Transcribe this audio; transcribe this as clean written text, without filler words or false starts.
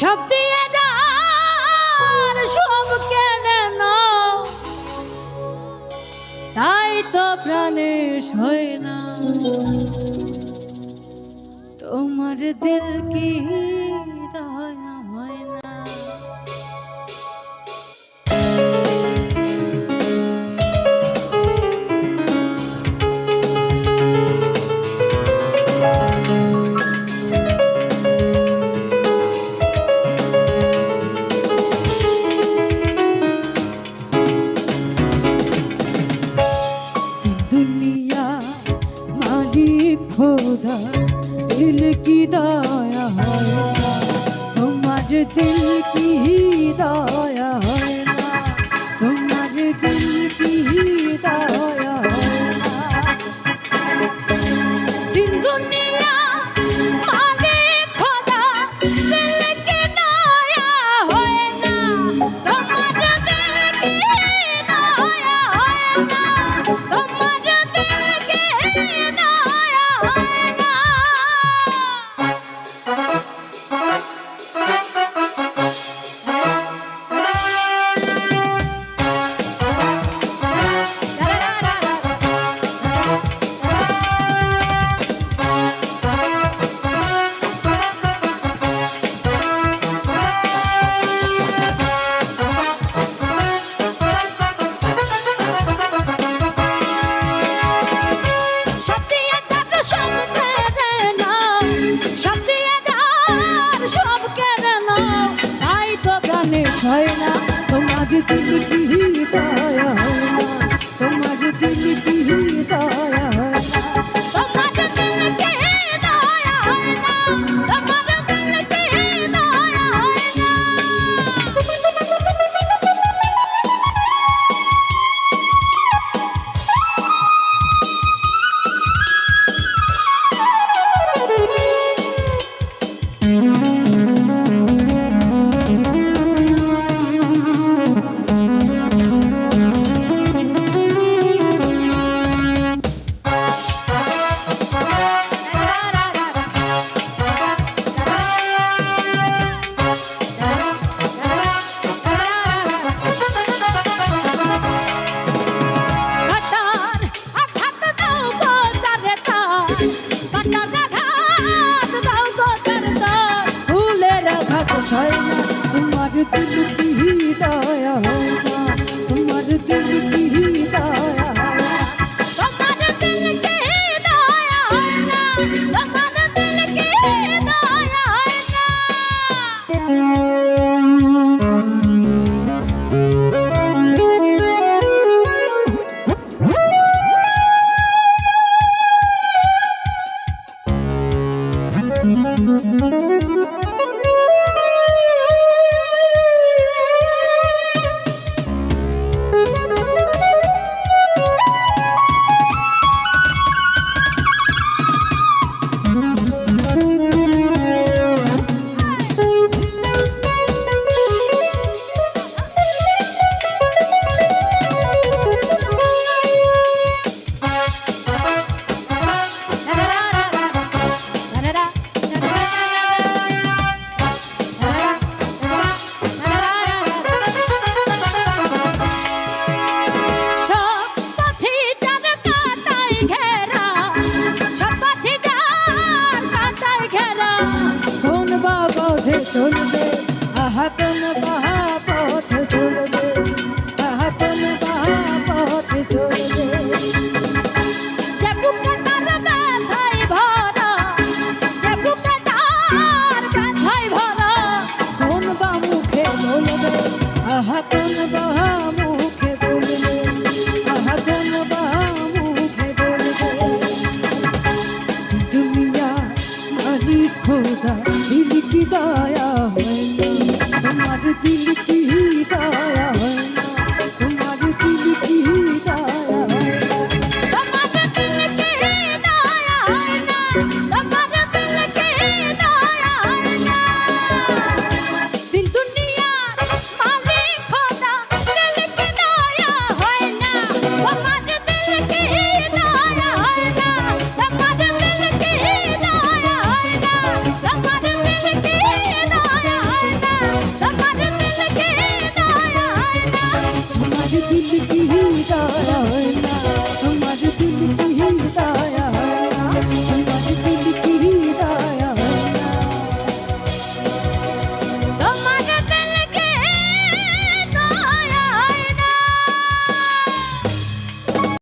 সব দিয়ে যার সব কেড়ে নাও, তাই তো প্রাণে সয় না। তোমার দিল কি দয়া হয় না? दुनिया मालिक खोदा दिल की दया है ना, तुम्हारे दिल की दया है ना, तुम्हारे दिल की दया है ना। दिन दुनिया मालिक खोदा दिल की दया है ना, तुम्हारे दिल की दया है ना, तुम्हारे दिल की दया है ना। তোমার দিল কি দয়া হয় না, তোমার দিল কি দয়া হয় না, তোমার দিল কি দয়া হয় না, তোমার দিল কি দয়া হয় না। তোমার দিল কি দয়া হয় না, তোমার দিল কি দয়া হয় না, তোমার দিল কি দয়া হয় না, তোমার দিল কি দয়া হয় না। চলবে আহা কোন বাহা পথ চলবে, আহা কোন বাহা পথ চলবে। যে বুকে তার ব্যথায় ভরা, যে বুকে তার ব্যথায় ভরা, কোন বা মুখে বলবে আহা কোন বাহা মুখে বলবে, আহা কোন বাহা মুখে বলবে। দুনিয়া মালিক খোদা দিল কি দয়া হয় না, তোমার দিল কি